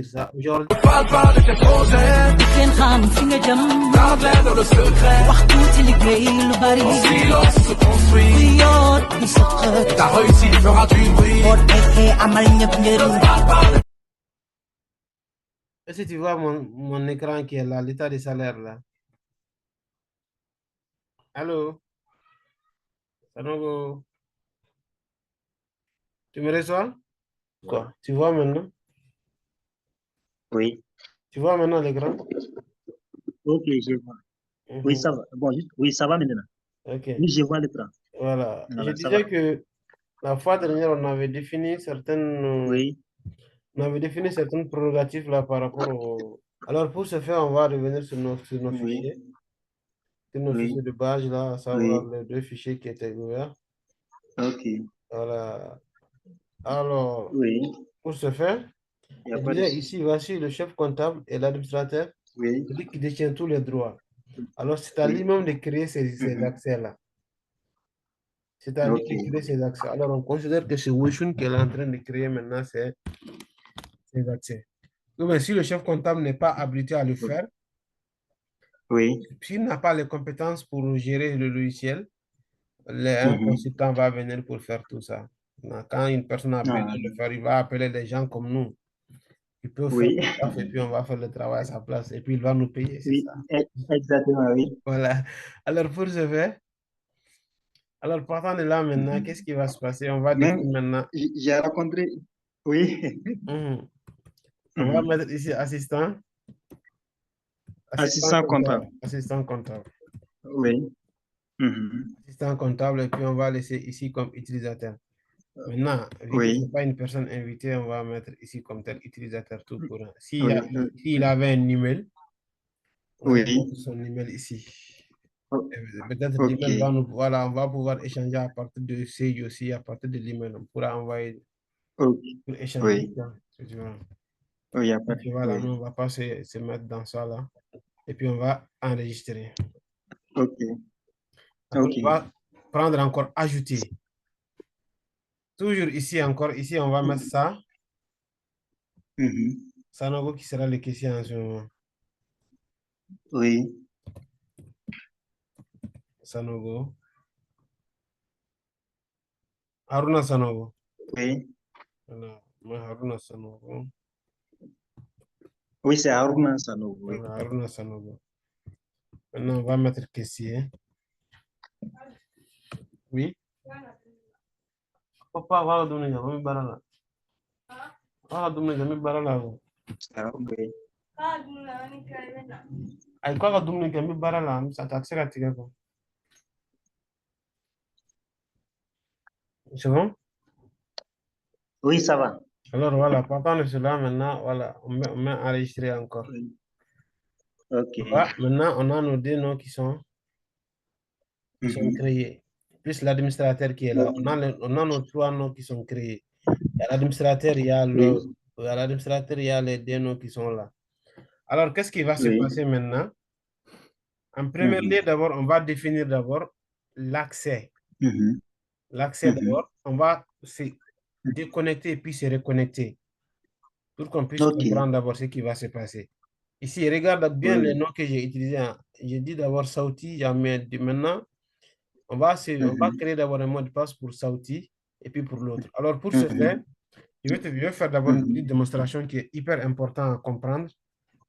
Ça. Aujourd'hui, Parle pas de tes projets, garde l'air dans le secret. En silence se construit. Ta réussite fera du bruit. Parle pas de... est-ce que tu vois mon écran qui est là, l'état des salaires là? Allô? Sanogo, tu me reçois? Quoi? Tu vois maintenant? Oui, Tu vois maintenant l'écran? ok, je vois. Oui, Mhm. ça va. Bon, oui, ça va maintenant. Ok. Oui, je vois l'écran. Voilà. Je Voilà, ça va. disais que la fois dernière, on avait défini Oui, certaines prérogatives là par rapport au. Alors pour ce faire, on va revenir sur oui, nos fichiers oui, de base là, à savoir oui. les deux fichiers qui étaient ouverts. Ok. Voilà. Alors, Oui, pour ce faire, il n'y a je pas de disais souci. ici, voici le chef comptable et l'administrateur, Oui. celui qui détient tous les droits. Alors, c'est à lui-même de créer ces Mhm. accès-là. C'est à lui Ok. de créer ces accès. Alors, on considère que c'est Wishun qui est en train de créer maintenant ces accès. Donc, mais si le chef comptable n'est pas habilité à le faire, Oui. s'il n'a pas les compétences pour gérer le logiciel, un Mhm. consultant va venir pour faire tout ça. Quand une personne a besoin Ah, de le faire, il va appeler des gens comme nous. Il peut faire oui. le taf et puis on va faire le travail à sa place et puis il va nous payer, c'est Oui, ça. exactement, oui. Voilà. Alors, pour ce faire, alors partant de là maintenant, qu'est-ce Mhm. qui va se passer? On va Même, définir maintenant. j'ai rencontré. Oui. Mhm. On va Mhm. mettre ici assistant Assistant comptable, comptable. assistant comptable. Oui. Mhm. Assistant comptable et puis on va laisser ici comme utilisateur. Maintenant, vu que ce n'est Oui. pas une personne invitée, on va mettre ici comme tel utilisateur tout courant. Oui. S'il avait un email, on va Oui. mettre son email ici. O- Peut-être Ok. l'email va nous, voilà, on va pouvoir échanger à partir de Sage aussi, à partir de l'email, on pourra envoyer Ok. pour échanger, Oui. quoi. Tu vois. Oui, il n'y a pas Et de... puis voilà, Oui. nous, on va pas se mettre dans ça là. Et puis on va enregistrer. Ok. Après, Ok. on va prendre encore ajouter. Toujours ici encore, ici, on va mettre ça. Mhm. Sanogo qui sera le question en ce moment. Oui. Sanogo. Haruna Sanogo. Oui. Voilà, moi, Haruna Sanogo. Oui, c'est Haruna Sanogo. Oui. Voilà, Haruna Sanogo. Maintenant, on va mettre caissier. Oui. Papa, voilà, donner, on va barala. Voilà, donner, on va barala. Ah, oui. Ay, quoi, va donner, on va barala. Ça t'accès à tirer. C'est bon? Oui, ça va. Alors voilà, partant de cela, maintenant, voilà, on met enregistrer encore. Oui. Ok. Voilà, maintenant, on a nos deux noms qui sont Mhm. créés, plus l'administrateur qui est là. Ok. On a nos trois noms qui sont créés. Il y a l'administrateur, Oui. il y a les deux noms qui sont là. Alors, qu'est-ce qui va se Oui. passer maintenant? En premier Mhm. lieu, d'abord, on va définir d'abord l'accès. Mhm. L'accès Mhm. d'abord, on va se déconnecter et puis se reconnecter pour qu'on puisse Ok. comprendre d'abord ce qui va se passer. Ici, regarde bien les Oui. noms que j'ai utilisés, hein. J'ai dit d'abord Sauti, maintenant, on va Mhm. créer d'abord un mot de passe pour Sauti et puis pour l'autre. Alors, pour ce faire, Mhm. je vais faire d'abord une petite Mhm. démonstration qui est hyper importante à comprendre.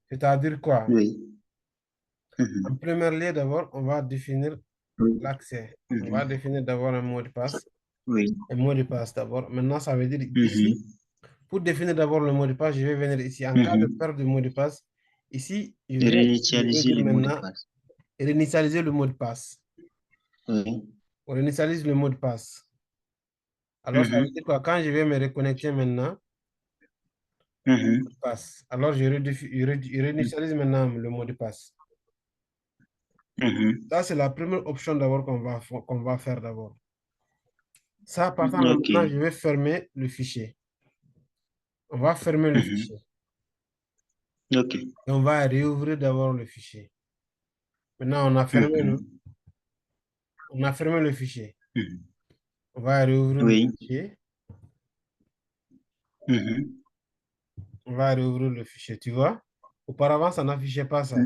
C'est-à-dire quoi? Oui. En Mhm. premier lieu, d'abord, on va définir Oui. l'accès. On va Mhm. définir d'abord un mot de passe. Oui. Un mot de passe d'abord. Maintenant, ça veut dire ici, Mhm. pour définir d'abord le mot de passe, je vais venir ici. En cas de Mhm. perte de mot de passe, ici, je vais Réinitialiser dire les mots de maintenant passe. réinitialiser le mot de passe. Oui. On réinitialise le mot de passe. Alors, ça veut Mhm. dire quoi? Quand je vais me reconnecter maintenant, Mhm. passe. Alors, je réinitialise maintenant le mot de passe. Mhm. Ça, c'est la première option d'abord qu'on va faire d'abord. Ça, partant de Ok. maintenant, je vais fermer le fichier. On va fermer le Mhm. fichier. Ok. Et on va réouvrir d'abord le fichier. Maintenant, Mhm. on a fermé le fichier. Mhm. On va réouvrir le Oui. fichier. Mhm. On va réouvrir le fichier, tu vois. Auparavant, ça n'affichait pas ça.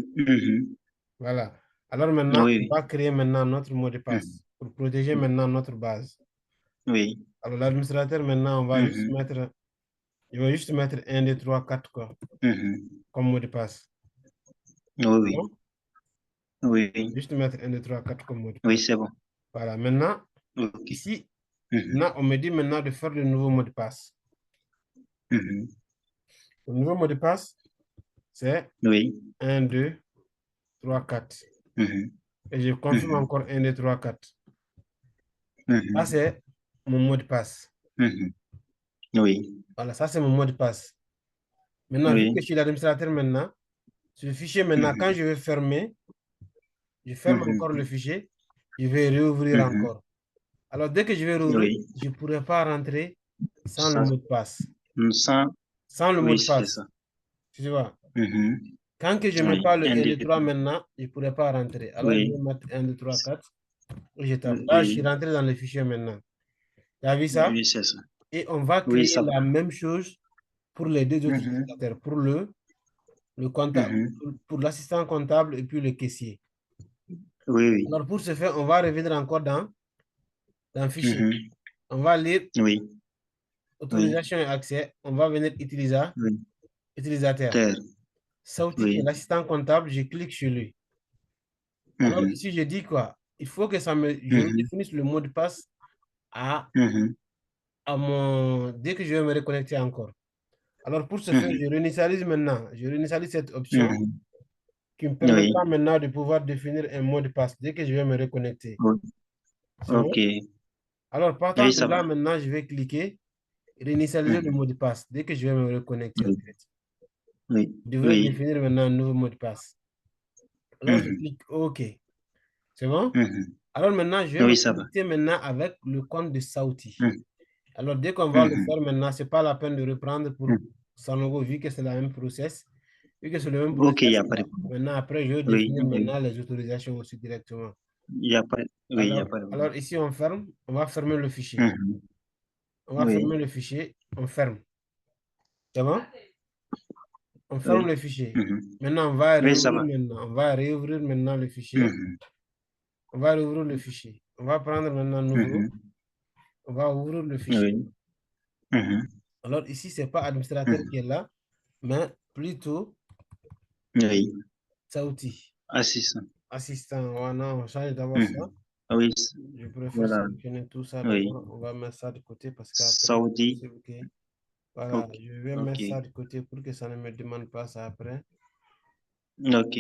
Voilà. Alors maintenant, Oui, on oui. va créer maintenant notre mot de passe pour protéger maintenant notre base. Oui. Alors l'administrateur, maintenant, on va juste mettre, je vais juste mettre 1, 2, 3, 4 quoi, comme mot de passe. Oui, oui. Bon? Oui, oui. Juste mettre 1, 2, 3, 4 comme mot de Oui, passe. c'est bon. Voilà. Maintenant, Ok. ici, maintenant, on me dit maintenant de faire le nouveau mot de passe. Le nouveau mot de passe, c'est Oui. 1, 2, 3, 4. Et je confirme encore 1, 2, 3, 4. Ça, c'est mon mot de passe. Oui. Voilà, ça, c'est mon mot de passe. Maintenant, vu que Oui. je suis l'administrateur maintenant, ce fichier maintenant, quand je vais fermer, je ferme encore le fichier, je vais réouvrir encore. Alors, dès que je vais rouvrir, Oui. je ne pourrai pas rentrer sans le Ça, mot de passe. sans, Sans le mot oui, de c'est passe. ça. Tu vois? Quand que je ne mets Oui. pas le 1, 1, 2, 2, 3 maintenant, je ne pourrai pas rentrer. Alors, je vais oui. mettre 1, 2, 3, 4. Et je tape. Là, je suis Oui. rentré dans le fichier maintenant. Tu as vu ça? Oui, c'est ça. Et on va Oui, créer ça va. la même chose pour les deux autres utilisateurs. Pour le comptable, pour l'assistant comptable et puis le caissier. Oui, oui. Alors, pour ce faire, on va revenir encore dans le fichier. On va lire Oui. Oui. autorisation et accès. On va venir Oui. utilisateur. Terre. Sauti, qui est Oui. l'assistant comptable, je clique sur lui. Alors ici, je dis quoi? Il faut que je me définisse le mot de passe à dès que je vais me reconnecter encore. Alors pour ce faire, je réinitialise maintenant. Je réinitialise cette option qui me Oui. permettra maintenant de pouvoir définir un mot de passe dès que je vais me reconnecter. Oui. C'est bon? Ok. Alors partant Oui, de ça va. là, maintenant, je vais cliquer réinitialiser le mot de passe dès que je vais me reconnecter en Oui. fait. Oui. Je devrais Oui. définir maintenant un nouveau mot de passe. Alors je clique OK. C'est bon? Alors maintenant, je vais me Oui, ça va. connecter maintenant avec le compte de Sauti. Alors dès qu'on va le faire maintenant, ce n'est pas la peine de reprendre pour Sanogo vu que c'est la même process. Vu que c'est le même Ok, il n'y process, a pas de problème. maintenant après, je vais Oui. définir Oui. maintenant les autorisations aussi directement. Il n'y a pas, oui, il y a pas de problème. Alors ici, on ferme, on va fermer le fichier. On va Oui. fermer le fichier, on ferme. C'est bon? On ferme Oui. le fichier. Maintenant, on va Oui, ça réouvrir va. maintenant. On va réouvrir maintenant le fichier. On va réouvrir le fichier. On va prendre maintenant nouveau. On va ouvrir le fichier. Oui. Alors ici, ce n'est pas administrateur qui est là, mais plutôt Oui. Sauti. Assistant. Assistant. Voilà, on change d'abord ça. Oui. Je préfère Voilà. sélectionner tout ça Oui. d'abord. On va mettre ça de côté parce qu'après, c'est Saoudi. possible que... Voilà, Ok. je vais Ok. mettre ça de côté pour que ça ne me demande pas ça après. Ok.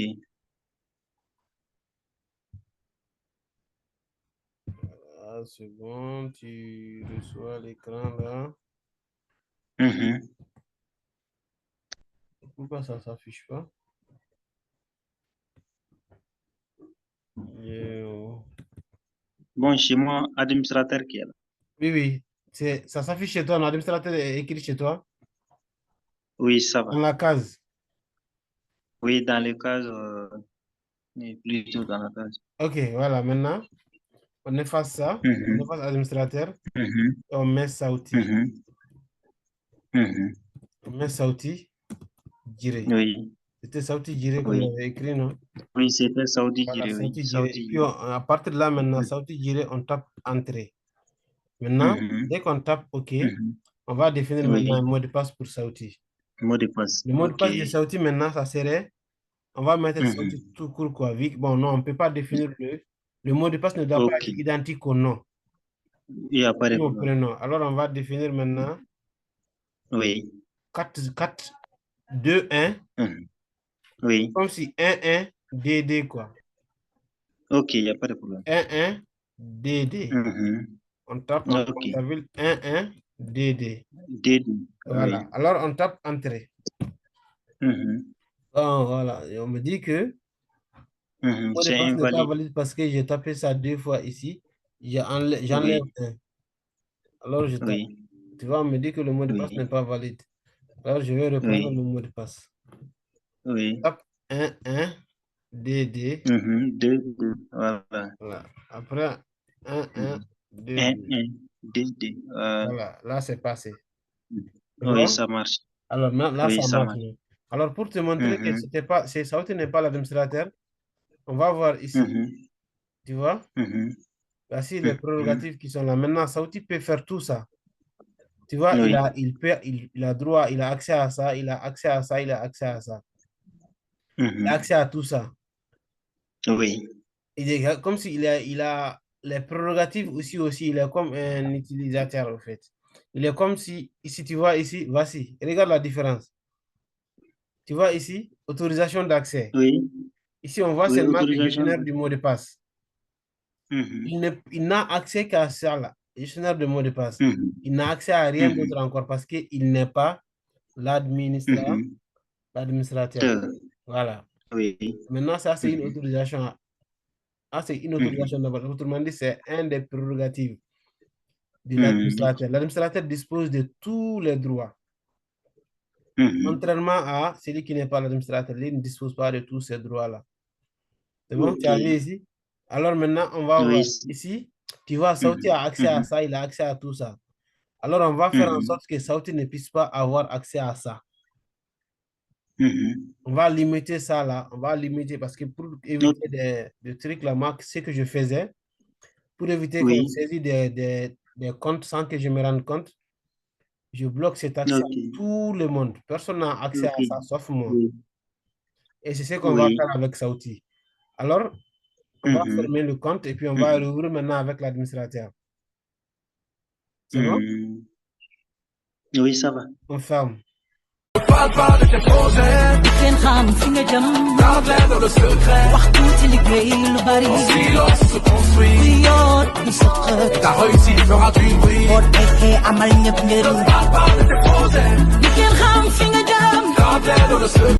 Ah, c'est bon, tu reçois l'écran là. Pourquoi ça ne s'affiche pas? Bon, chez moi, administrateur qui est là. Oui, oui. Ça s'affiche chez toi, l'administrateur est écrit chez toi, Oui, ça va. dans la case. Oui, dans le cas, plutôt dans la case. Ok, voilà, maintenant, on efface ça, on efface administrateur, et on met Sauti. On met Sauti, Giré. Oui. C'était Sauti Giré qu'on Oui. avait écrit, non? Oui, c'était Saudi Voilà, Giré, oui. Sauti Giré. Et Saudi puis, Giré. à partir de là, maintenant, Sauti Giré, on tape Entrée. Maintenant, dès qu'on tape OK, on va définir maintenant un Oui. mot de passe pour Sauti. Mot de passe. Le mot de Ok. passe de Sauti, maintenant, ça serait, on va mettre Sauti tout court, quoi. Bon, non, on ne peut pas définir le mot de passe ne doit pas Ok. être identique au nom. Il n'y a pas de Mon problème. prénom. Alors, on va définir maintenant Oui. 4, 2, 1, Oui. comme si 1, 1, DD, quoi. Ok, il n'y a pas de problème. 1, 1, DD. On tape en Ok. comptable 1, 1, DD. Dédé. Oui. Voilà. Alors, on tape Entrée. Bon, voilà. Et on me dit que le mot de C'est passe n'est pas invalide. valide parce que j'ai tapé ça 2 fois ici. J'enlève Oui. 1. Alors, je tape. Oui. Tu vois, on me dit que le mot de passe n'est Oui. pas valide. Alors, je vais reprendre Oui. le mot de passe. Oui. Tape 1, 1, DD. Deux, deux. Voilà. Voilà. Après, 1, 1, 2, Un, 2. un, Dédé. Voilà, là, c'est passé. Tu Oui, vois? ça marche. Alors là, Oui, ça ça marche marche. mieux. Alors, pour te montrer que Mhm, c'était pas, Sauti n'est pas l'administrateur, on va voir ici. mhm, Tu vois? mhm, Voici les mhm. prérogatives qui sont là. Maintenant, Sauti peut faire tout ça. Tu vois, Oui, il a droit, il a accès à ça, il a accès à ça, il a accès à ça. Il a mhm, accès à tout ça. oui, Il est comme il a les prérogatives aussi, il est comme un utilisateur, en fait. Il est comme si, ici, tu vois, ici, voici, regarde la différence. Tu vois ici, autorisation d'accès. oui, Ici, on voit oui, seulement le autorisation. gestionnaire du mot de passe. Mhm, Il n'a accès qu'à ça, là, le gestionnaire de mot de passe. mhm, Il n'a accès à rien d'autre mhm, encore parce qu'il n'est pas mhm. l'administrateur. Euh, Voilà. Oui. Maintenant, ça, c'est une Mhm, autorisation. Ah, c'est une autorisation mhm, d'abord. Autrement dit, c'est un des prérogatives de mhm, l'administrateur. L'administrateur dispose de tous les droits. mhm. Contrairement à celui qui n'est pas l'administrateur, il ne dispose pas de tous ces droits-là. C'est bon, tu Ok. as vu ici? Alors maintenant, on va Oui. voir. Ici, tu vois, Sauti a Mhm, accès à mhm, ça, il a accès à tout ça. Alors, on va faire en mhm, sorte que Sauti ne puisse pas avoir accès à ça. mhm. On va limiter ça là, on va limiter parce que pour Ok. éviter des trucs là, moi, ce que je faisais, pour éviter qu'on Oui. saisit des comptes sans que je me rende compte, je bloque cet accès à Ok. tout le monde. Personne n'a accès Ok. à ça sauf moi. Oui. Et c'est ce qu'on va Oui. faire avec Sauti. Alors, on va Mhm, fermer le compte et puis on va mhm, rouvrir maintenant avec l'administrateur. C'est bon? mhm. Oui, ça va. On ferme. فين خام فين جم وحكو تلقي البريد وياك بسقط ورقك عمل نبنر فين خام فين جم